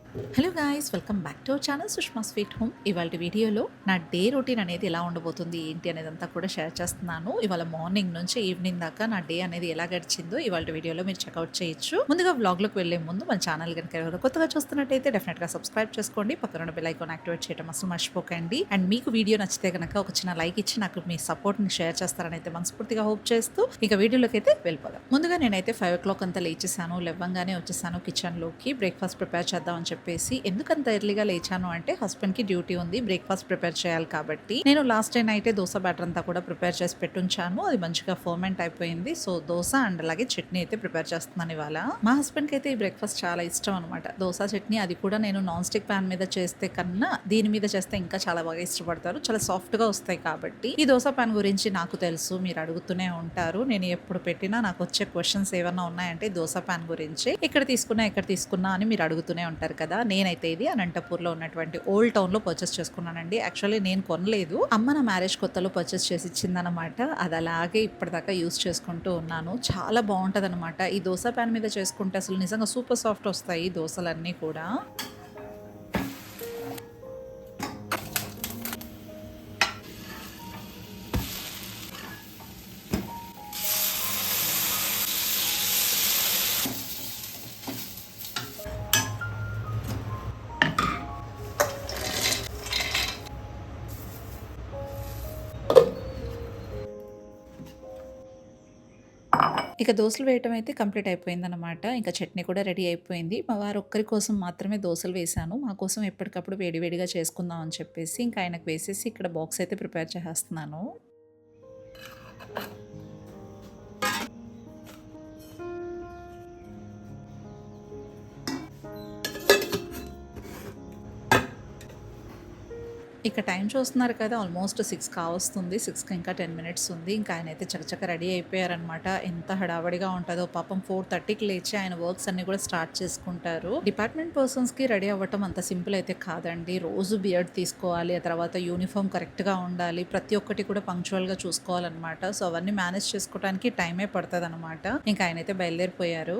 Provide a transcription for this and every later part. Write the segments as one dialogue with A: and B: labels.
A: Hello guys, welcome back to our channel Sushma sweet home. ఇవాళ వీడియోలో నా డే రొటీన్ అనేది ఎలా ఉండబోతుంది ఏంటి అనేదంతా కూడా షేర్ చేస్తున్నాను. ఇవాళ మార్నింగ్ నుంచి ఈవినింగ్ దాకా నా డే అనేది ఎలా గడిచిందో ఇవాళ వీడియోలో మీరు చెక్అవుట్ చేయొచ్చు. ముందుగా వ్లాగ్లోకి వెళ్లే ముందు మన ఛానల్ కనుక ఎవరైనా కొత్తగా చూస్తున్నట్టయితే డెఫినెట్గా సబ్స్క్రైబ్ చేసుకోండి. పక్కన బెల్ ఐకాన్ యాక్టివేట్ చేయడం అసలు మర్చిపోకండి. అండ్ మీకు వీడియో నచ్చితే కనుక ఒక చిన్న లైక్ ఇచ్చి నాకు మీ సపోర్ట్ని షేర్ చేస్తారని అయితే మనస్ఫూర్తిగా హోప్ చేస్తూ ఇక వీడియోలోకి అయితే వెళ్ళిపోదాం. ముందుగా నేనైతే 5 o'clock అంతా లేచేసాను. లేవంగానే వచ్చేసాను కిచెన్లోకి. బ్రేక్ఫాస్ట్ ప్రిపేర్ చేద్దామని చెప్పేసి. ఎందుకంత ఎర్లీగా లేచాను అంటే హస్బెండ్కి డ్యూటీ ఉంది, బ్రేక్ఫాస్ట్ ప్రిపేర్ చేయాలి కాబట్టి. నేను లాస్ట్ డే నైటే దోశ బ్యాటర్ అంతా కూడా ప్రిపేర్ చేసి పెట్టుంచాను. అది మంచిగా ఫర్మెంట్ అయిపోయింది. సో దోశ అండ్ అలాగే చట్నీ అయితే ప్రిపేర్ చేస్తున్నాను ఇవాళ. మా హస్బెండ్కి అయితే ఈ బ్రేక్ఫాస్ట్ చాలా ఇష్టం అనమాట. దోశ చట్నీ, అది కూడా నేను నాన్ స్టిక్ ప్యాన్ మీద చేస్తే కన్నా దీని మీద చేస్తే ఇంకా చాలా బాగా ఇష్టపడతారు. చాలా సాఫ్ట్గా వస్తాయి కాబట్టి. ఈ దోశ ప్యాన్ గురించి నాకు తెలుసు, మీరు అడుగుతూనే ఉంటారు. నేను ఎప్పుడు పెట్టినా నాకు వచ్చే క్వశ్చన్స్ ఏమన్నా ఉన్నాయంటే దోశ ప్యాన్ గురించి. ఇక్కడ తీసుకున్నా అని మీరు అడుగుతూనే ఉంటారు కదా. నేనైతే ఇది అనంతపూర్లో ఉన్నటువంటి ఓల్డ్ టౌన్ లో పర్చేస్ చేసుకున్నానండి. యాక్చువల్లీ నేను కొనలేదు, అమ్మ నా మ్యారేజ్ కొత్తలో పర్చేస్ చేసి ఇచ్చిందనమాట. అది అలాగే ఇప్పటిదాకా యూస్ చేసుకుంటూ ఉన్నాను. చాలా బాగుంటది అనమాట. ఈ దోశ ప్యాన్ మీద చేసుకుంటే అసలు నిజంగా సూపర్ సాఫ్ట్ వస్తాయి దోశలన్నీ కూడా. ఇక దోసలు వేయటం అయితే కంప్లీట్ అయిపోయిందనమాట. ఇంకా చట్నీ కూడా రెడీ అయిపోయింది. మా వారు ఒక్కరి కోసం మాత్రమే దోసలు వేశాను. మా కోసం ఎప్పటికప్పుడు వేడివేడిగా చేసుకుందాం అని చెప్పేసి ఇంకా ఆయనకు వేసేసి ఇక్కడ బాక్స్ అయితే ప్రిపేర్ చేసేస్తున్నాను. ఇక టైం చూస్తున్నారు కదా, ఆల్మోస్ట్ 6 కావస్తుంది. 6కి ఇంకా 10 మినిట్స్ ఉంది. ఇంకా ఆయన అయితే చకచక రెడీ అయిపోయారనమాట. ఎంత హడావడిగా ఉంటుందో పాపం. 4:30కి లేచి ఆయన వర్క్స్ అన్ని కూడా స్టార్ట్ చేసుకుంటారు. డిపార్ట్మెంట్ పర్సన్స్కి రెడీ అవ్వటం అంత సింపుల్ అయితే కాదండి. రోజు బియర్డ్ తీసుకోవాలి, ఆ తర్వాత యూనిఫామ్ కరెక్ట్గా ఉండాలి, ప్రతి ఒక్కటి కూడా పంక్చువల్గా చూసుకోవాలన్నమాట. సో అవన్నీ మేనేజ్ చేసుకోవడానికి టైమే పడుతుంది అనమాట. ఇంకా ఆయన అయితే బయలుదేరిపోయారు.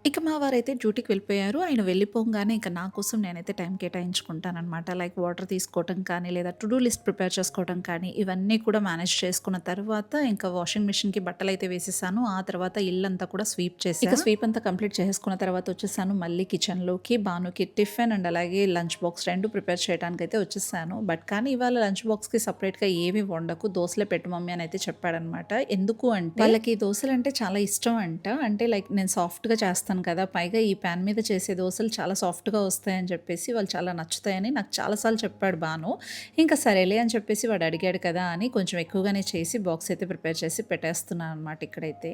A: ఇక మా వారైతే డ్యూటీకి వెళ్ళిపోయారు. ఆయన వెళ్ళిపోగానే ఇక నా కోసం నేనైతే టైం కేటాయించుకుంటాననమాట. లైక్ వాటర్ తీసుకోవటం కానీ, లేదా టు డూ లిస్ట్ ప్రిపేర్ చేసుకోవడం కానీ, ఇవన్నీ కూడా మేనేజ్ చేసుకున్న తర్వాత ఇంకా వాషింగ్ మిషన్‌కి బట్టలైతే వేసేసాను. ఆ తర్వాత ఇల్లంతా కూడా స్వీప్ చేశా. ఇక స్వీప్ అంతా కంప్లీట్ చేసుకున్న తర్వాత వచ్చేసాను మళ్ళీ కిచెన్‌లోకి. భానుకి టిఫిన్ అండ్ అలాగే లంచ్ బాక్స్ 2 ప్రిపేర్ చేయడానికైతే వచ్చేసాను. కానీ ఇవాళ లంచ్ బాక్స్‌కి సెపరేట్‌గా ఏమి వండకు, దోసలే పెట్టు మమ్మీ అని అయితే చెప్పాడనమాట. ఎందుకు అంటే వాళ్ళకి దోసలంటే చాలా ఇష్టం అంట. అంటే లైక్ నేను సాఫ్ట్‌గా చేస్తాను కదా, పైగా ఈ ప్యాన్ మీద చేసే దోసలు చాలా సాఫ్ట్‌గా వస్తాయని చెప్పేసి, వాళ్ళు చాలా నచ్చుతాయని నాకు చాలా సార్లు చెప్పాడు బాను. ఇంకా సరేలే అని చెప్పేసి వాడు అడిగాడు కదా అని కొంచెం ఎక్కువగానే చేసి బాక్స్ అయితే ప్రిపేర్ చేసి పెట్టేస్తున్నాను అనమాట ఇక్కడైతే.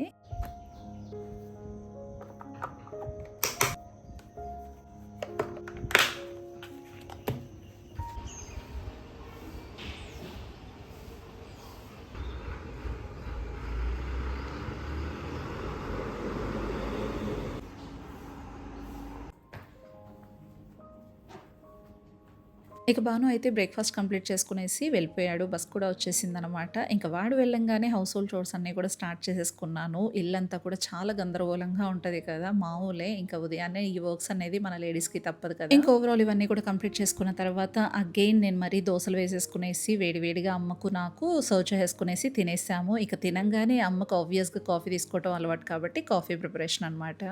A: ఇక భాను అయితే బ్రేక్ఫాస్ట్ కంప్లీట్ చేసుకునేసి వెళ్ళిపోయాడు. బస్ కూడా వచ్చేసిందనమాట. ఇంకా వాడు వెళ్ళంగానే హౌస్ హోల్డ్ చోర్స్ అన్నీ కూడా స్టార్ట్ చేసేసుకున్నాను. ఇల్లంతా కూడా చాలా గందరగోళంగా ఉంటది కదా, మామూలే. ఇంకా ఉదయాన్నే ఈ వర్క్స్ అనేది మన లేడీస్‌కి తప్పదు కదా. ఇంకా ఓవరాల్ ఇవన్నీ కూడా కంప్లీట్ చేసుకున్న తర్వాత అగైన్ నేను మరీ దోసలు వేసేసుకునేసి వేడివేడిగా అమ్మకు నాకు సర్వ్ చేసేసుకునేసి తినేసాము. ఇక తినంగానే అమ్మకు ఆబ్వియస్‌గా కాఫీ తీసుకోవటం అలవాటు కాబట్టి కాఫీ ప్రిపరేషన్ అనమాట.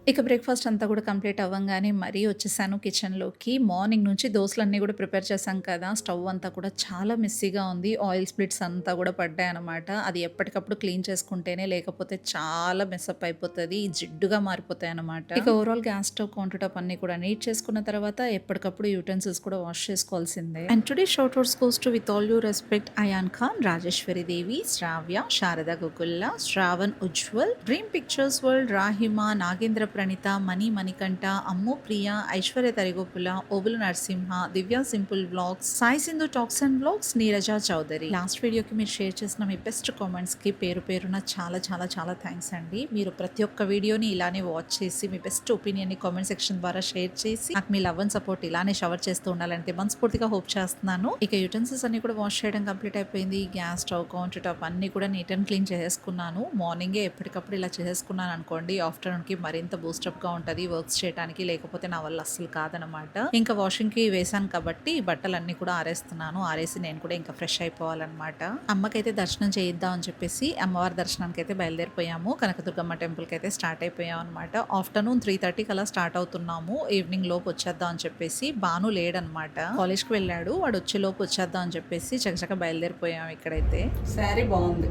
A: ఇక బ్రేక్‌ఫాస్ట్ అంతా కూడా కంప్లీట్ అవ్వంగానే మరీ వచ్చేసాను కిచెన్‌లోకి. మార్నింగ్ నుంచి దోసలన్నీ కూడా ప్రిపేర్ చేశాం కదా! స్టవ్ అంతా కూడా చాలా మెస్సీగా ఉంది. ఆయిల్ స్ప్లిట్స్ అంతా కూడా పడ్డాయన్నమాట. అది ఎప్పటికప్పుడు క్లీన్ చేసుకుంటేనే లేకపోతే చాలా మెస్సప్ అయిపోతది. జిడ్డుగా మారిపోతాయన్నమాట. ఇక overall gas stove, counter top అన్నీ కూడా నీట్ చేసుకున్న తర్వాత ఎప్పటికప్పుడు యుటెన్సిల్స్ కూడా వాష్ చేసుకోవాల్సిందే. And today shout outs goes to with all due respect Ayaan Khan, Rajeshwari Devi, Shravya, Sharada Gokula, Shravan Ujjwal, dream pictures world, Rahima, Nagendra Praneetha, Mani Manikanta, Ammu Priya, Aishwarya Tarigopula, Obulu Narasimha, Divya simple vlogs, Sai Sindhu talks and vlogs, Neeraja Chaudhary. Last వీడియోకి మీరు షేర్ చేసిన మీ బెస్ట్ కామెంట్స్ కి పేరు పేరున చాలా చాలా చాలా థ్యాంక్స్ అండి. మీరు ప్రతి ఒక్క వీడియోని ఇలానే వాచ్ చేసి మీ బెస్ట్ ఒపీనియన్ ని కామెంట్ సెక్షన్ ద్వారా షేర్ చేసి నాకు మీ లవ్ అండ్ సపోర్ట్ ఇలానే షవర్ చేస్తూ ఉండాలంటే మనస్ఫూర్తిగా హోప్ చేస్తున్నాను. ఇక యుటెన్సిల్స్ అన్ని కూడా వాష్ చేయడం కంప్లీట్ అయిపోయింది. గ్యాస్ స్టవ్, కౌంటర్ టాప్ అన్ని కూడా నీట్ అండ్ క్లీన్ చేసేసుకున్నాను. మార్నింగే ఎప్పటికప్పుడు ఇలా చేసేసుకున్నాను అనుకోండి, ఆఫ్టర్నూన్ కి మరింత బూస్టప్ గా ఉంటది వర్క్స్ చేయడానికి. లేకపోతే నా వల్ల అస్సలు కాదనమాట. ఇంకా వాషింగ్ కి వేసాను కాబట్టి బట్టలన్నీ కూడా ఆరేస్తున్నాను. ఆరేసి నేను కూడా ఇంకా ఫ్రెష్ అయిపోవాలన్నమాట. అమ్మకైతే దర్శనం చేయిద్దాం అని చెప్పేసి అమ్మవారి దర్శనానికి అయితే బయలుదేరిపోయాము. కనకదుర్గమ్మ టెంపుల్ కి అయితే స్టార్ట్ అయిపోయాం అనమాట. ఆఫ్టర్నూన్ 3:30 కలా స్టార్ట్ అవుతున్నాము. ఈవినింగ్ లోపు వచ్చేద్దాం అని చెప్పేసి. బాను లేడనమాట, కాలేజ్ కి వెళ్ళాడు. వాడు వచ్చే లోపు వచ్చేద్దాం అని చెప్పేసి చకచక బయలుదేరిపోయాం. ఇక్కడైతే
B: శారీ బాగుంది.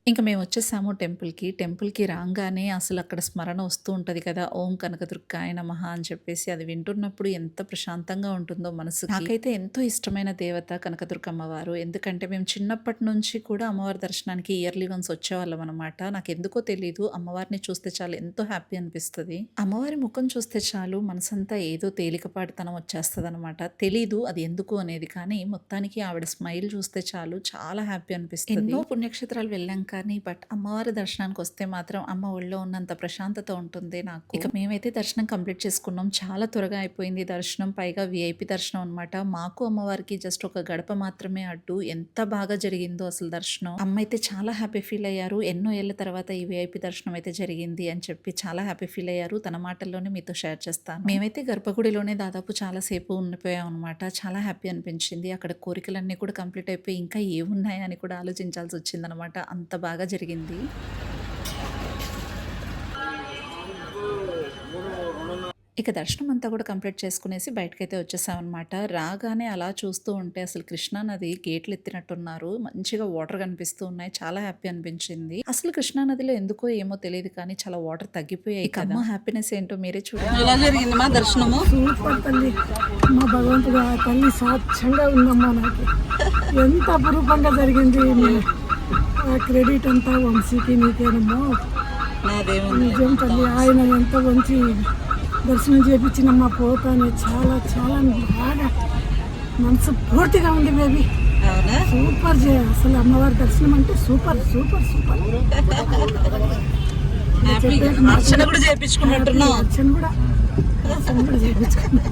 A: ఇంకా మేము వచ్చేసాము టెంపుల్‌కి. టెంపుల్‌కి రాంగానే అసలు అక్కడ స్మరణ వస్తూ ఉంటది కదా! ఓం కనకదుర్గాయ నమః అని చెప్పేసి. అది వింటున్నప్పుడు ఎంత ప్రశాంతంగా ఉంటుందో మనసుకి. నాకైతే ఎంతో ఇష్టమైన దేవత కనకదుర్గ అమ్మవారు. ఎందుకంటే మేము చిన్నప్పటి నుంచి కూడా అమ్మవారి దర్శనానికి ఇయర్లీ వన్స్ వచ్చేవాళ్ళం అనమాట. నాకెందుకో తెలీదు, అమ్మవారిని చూస్తే చాలు ఎంతో హ్యాపీ అనిపిస్తది. అమ్మవారి ముఖం చూస్తే చాలు మనసంతా ఏదో తేలికపాటుతనం వచ్చేస్తదనమాట. తెలీదు అది ఎందుకు అనేది, కానీ మొత్తానికి ఆవిడ స్మైల్ చూస్తే చాలు చాలా హ్యాపీ అనిపిస్తది. ఎన్నో పుణ్యక్షేత్రాలు వెళ్ళాం కానీ బట్ అమ్మవారి దర్శనానికి వస్తే మాత్రం అమ్మ ఒళ్ళో ఉన్నంత ప్రశాంతత ఉంటుంది నాకు. ఇక మేమైతే దర్శనం కంప్లీట్ చేసుకున్నాం. చాలా త్వరగా అయిపోయింది దర్శనం. పైగా విఐపి దర్శనం అనమాట. మాకు అమ్మవారికి జస్ట్ ఒక గడప మాత్రమే అడ్డు. ఎంత బాగా జరిగిందో అసలు దర్శనం. అమ్మ అయితే చాలా హ్యాపీ ఫీల్ అయ్యారు. ఎన్నో ఏళ్ల తర్వాత ఈ విఐపి దర్శనం అయితే జరిగింది అని చెప్పి చాలా హ్యాపీ ఫీల్ అయ్యారు. తన మాటల్లోనే మీతో షేర్ చేస్తాను. మేమైతే గర్భగుడిలోనే దాదాపు చాలా సేపు ఉండిపోయాం అనమాట. చాలా హ్యాపీ అనిపించింది. అక్కడ కోరికలన్నీ కూడా కంప్లీట్ అయిపోయి ఇంకా ఏమున్నాయని కూడా ఆలోచించాల్సి వచ్చిందనమాట. అంత బాగా జరిగింది. ఇక దర్శనం అంతా కూడా కంప్లీట్ చేసుకునేసి బయటకైతే వచ్చేసామన్నమాట. రాగానే అలా చూస్తూ ఉంటే అసలు కృష్ణా నది గేట్లు ఎత్తినట్టున్నారు. మంచిగా వాటర్ కనిపిస్తూ ఉన్నాయి. చాలా హ్యాపీ అనిపించింది. అసలు కృష్ణా నదిలో ఎందుకో ఏమో తెలియదు కానీ చాలా వాటర్ తగ్గిపోయాయి. ఇక అమ్మ హ్యాపీనెస్ ఏంటో మీరే చూడండి.
B: ఎలా జరిగింది మా దర్శనము?
C: సూపర్ తల్లి, మా భగవంతుడు ఆ తల్లి సాక్ష్యంగా ఉందమ్మా. నాకు ఎంత అపురూపంగా జరిగింది. ఆ క్రెడిట్ అంతా వంశీకి నీకేనమ్మో.
B: నాదేముంది,
C: నిజం తల్లి, ఆయన ఎంత మంచి దర్శనం చేయించినమ్మా. పోతానే చాలా చాలా బాగా మనసు పూర్తిగా ఉంది బేబీ.
B: అవునా?
C: సూపర్ అసలు అమ్మవారి దర్శనం అంటే సూపర్ సూపర్ సూపర్.
B: హ్యాపీగా అర్చన కూడా చేయించుకున్నట్టున్నావు.
C: అర్చన కూడా చేయించుకున్నా.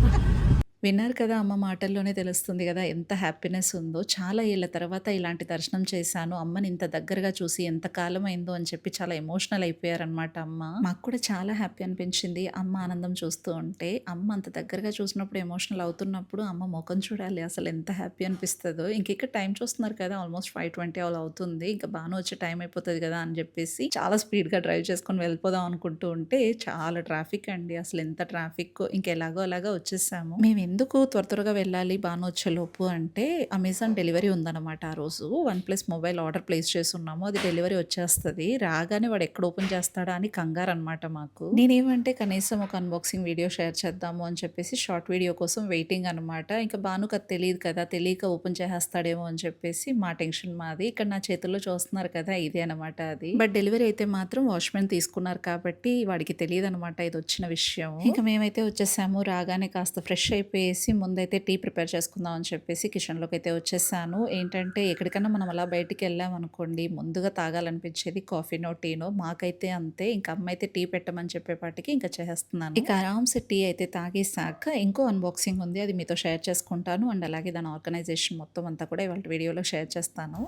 A: విన్నారు కదా, అమ్మ మాటల్లోనే తెలుస్తుంది కదా ఎంత హ్యాపీనెస్ ఉందో. చాలా ఏళ్ళ తర్వాత ఇలాంటి దర్శనం చేశాను. అమ్మని ఇంత దగ్గరగా చూసి ఎంత కాలం అయిందో అని చెప్పి చాలా ఎమోషనల్ అయిపోయారనమాట అమ్మ. మాకు కూడా చాలా హ్యాపీ అనిపించింది అమ్మ ఆనందం చూస్తూ ఉంటే. అమ్మ అంత దగ్గరగా చూసినప్పుడు ఎమోషనల్ అవుతున్నప్పుడు అమ్మ ముఖం చూడాలి అసలు ఎంత హ్యాపీ అనిపిస్తుందో. ఇంక టైం చూస్తున్నారు కదా, ఆల్మోస్ట్ 5:20 అలా అవుతుంది. ఇంకా బాను వచ్చే టైం అయిపోతుంది కదా అని చెప్పేసి చాలా స్పీడ్గా డ్రైవ్ చేసుకొని వెళ్ళిపోదాం అనుకుంటూ ఉంటే చాలా ట్రాఫిక్ అండి. అసలు ఎంత ట్రాఫిక్. ఇంకెలాగో అలాగా వచ్చేసాము. మేము ఎందుకు త్వరగా వెళ్ళాలి భాను వచ్చేలోపు అంటే అమెజాన్ డెలివరీ ఉందన్నమాట ఆ రోజు. One plus mobile order place చేసున్నాము. అది డెలివరీ వచ్చేస్తది. రాగానే వాడు ఎక్కడ ఓపెన్ చేస్తాడా అని కంగారనమాట మాకు. నేనేమంటే కనీసం ఒక అన్బాక్సింగ్ వీడియో షేర్ చేద్దాము అని చెప్పేసి షార్ట్ వీడియో కోసం వెయిటింగ్ అనమాట. ఇంకా భానుకి అది తెలీదు కదా! తెలియక ఓపెన్ చేసేస్తాడేమో అని చెప్పేసి మా టెన్షన్ మాది. ఇక్కడ నా చేతుల్లో చూస్తున్నారు కదా! ఇదే అనమాట అది. బట్ డెలివరీ అయితే మాత్రం వాచ్‌మెన్ తీసుకున్నారు కాబట్టి వాడికి తెలీదనమాట ఇదొచ్చిన విషయం. ఇంక మేమైతే వచ్చేసాము. రాగానే కాస్త ఫ్రెష్ అయిపోయేసి ముందైతే టీ ప్రిపేర్ చేసుకుందాం అని చెప్పేసి కిచెన్‌లోకైతే వచ్చేసాను. ఏంటంటే ఎక్కడికన్నా మనం అలా బయటికెళ్ళామనుకోండి ముందుగా తాగాలనిపించేది కాఫీనో, టీనో. మాకైతే అంతే. ఇంక అమ్మయితే టీ పెట్టమని చెప్పేపాటికి ఇంక చేసేస్తున్నాను. ఇక ఆరామ్‌సే టీ అయితే తాగేసాక ఇంకో అన్బాక్సింగ్ ఉంది. అది మీతో షేర్ చేసుకుంటాను. అండ్ అలాగే దాని ఆర్గనైజేషన్ మొత్తం అంతా కూడా ఇవాల్టి వీడియోలో షేర్ చేస్తాను.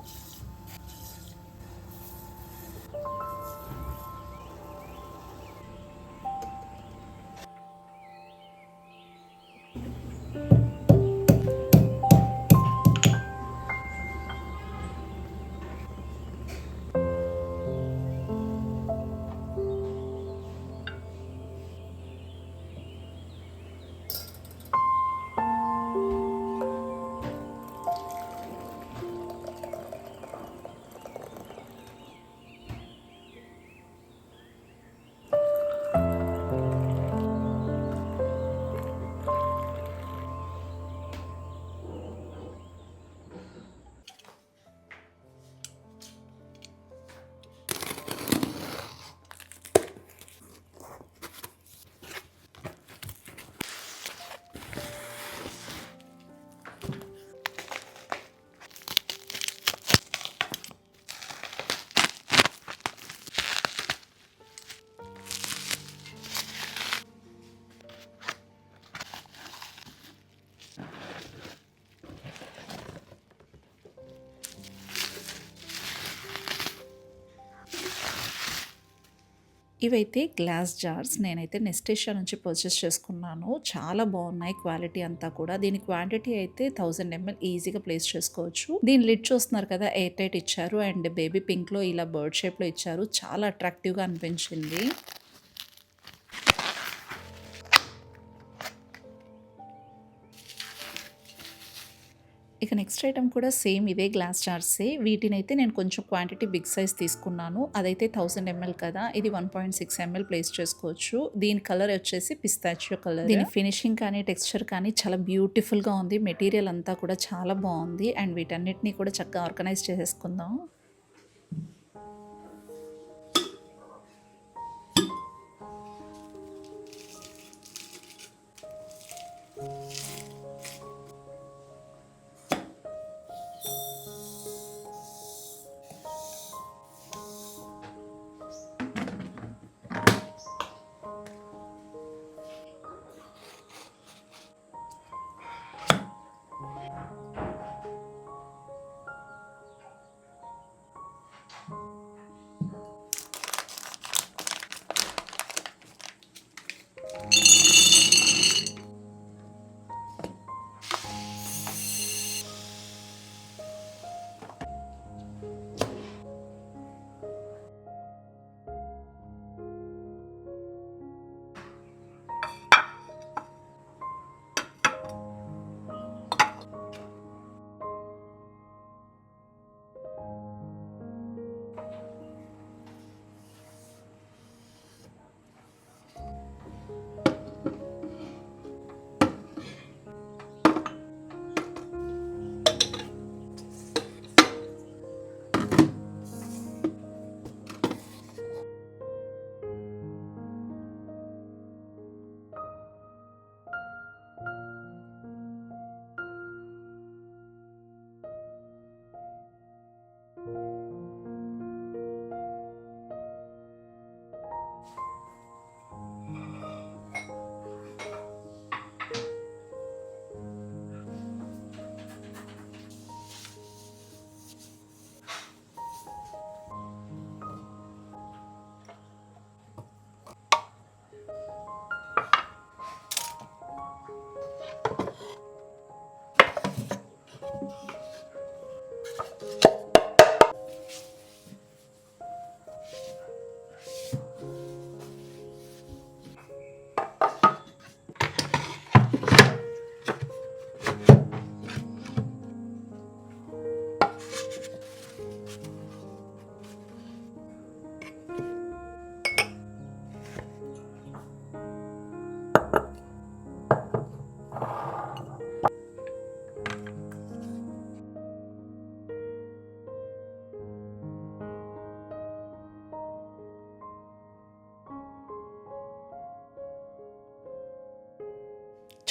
A: ఇవైతే గ్లాస్ జార్స్. నేనైతే నెస్టేషియా నుంచి పర్చేస్ చేసుకున్నాను. చాలా బాగున్నాయి క్వాలిటీ అంతా కూడా. దీని క్వాంటిటీ అయితే 1000 ml ఈజీగా ప్లేస్ చేసుకోవచ్చు. దీని లిడ్ చూస్తున్నారు కదా ఎయిర్ టైట్ ఇచ్చారు. అండ్ బేబీ పింక్లో ఇలా బర్డ్ షేప్లో ఇచ్చారు. చాలా అట్రాక్టివ్గా అనిపించింది. ఇక నెక్స్ట్ ఐటమ్ కూడా సేమ్ ఇదే గ్లాస్ జార్సే. వీటినైతే నేను కొంచెం క్వాంటిటీ బిగ్ సైజ్ తీసుకున్నాను. అదైతే 1000 ml కదా! ఇది 1.6 ml ప్లేస్ చేసుకోవచ్చు. దీని కలర్ వచ్చేసి పిస్తాచియో కలర్. దీని ఫినిషింగ్ కానీ టెక్స్చర్ కానీ చాలా బ్యూటిఫుల్గా ఉంది. మెటీరియల్ అంతా కూడా చాలా బాగుంది. అండ్ వీటన్నిటిని కూడా చక్కగా ఆర్గనైజ్ చేసేసుకుందాం.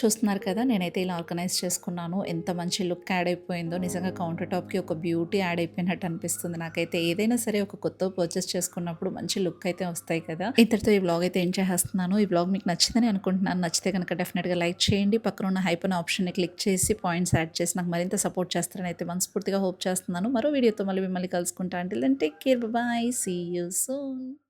A: చూస్తున్నారు కదా, నేనైతే ఇలా ఆర్గనైజ్ చేసుకున్నాను. ఎంత మంచి లుక్ యాడ్ అయిపోయిందో. నిజంగా కౌంటర్ టాప్‌కి ఒక బ్యూటీ యాడ్ అయిపోయినట్టు అనిపిస్తుంది నాకైతే. ఏదైనా సరే ఒక కొత్తవి పర్చేస్ చేసుకున్నప్పుడు మంచి లుక్ అయితే వస్తాయి కదా! ఇంతటితో ఈ వ్లాగ్ అయితే ఎండ్ చేసేస్తున్నాను. ఈ వ్లాగ్ మీకు నచ్చిందని అనుకుంటున్నాను. నచ్చితే గనుక డెఫినిట్‌గా లైక్ చేయండి. పక్కన ఉన్న హైప్ అనే ఆప్షన్‌ని క్లిక్ చేసి పాయింట్స్ యాడ్ చేసి నాకు మరింత సపోర్ట్ చేస్తారని అయితే మనస్ఫూర్తిగా హోప్ చేస్తున్నాను. మరో వీడియోతో మళ్ళీ మిమ్మల్ని కలుసుకుంటా. Until then take care. Bye. See you soon.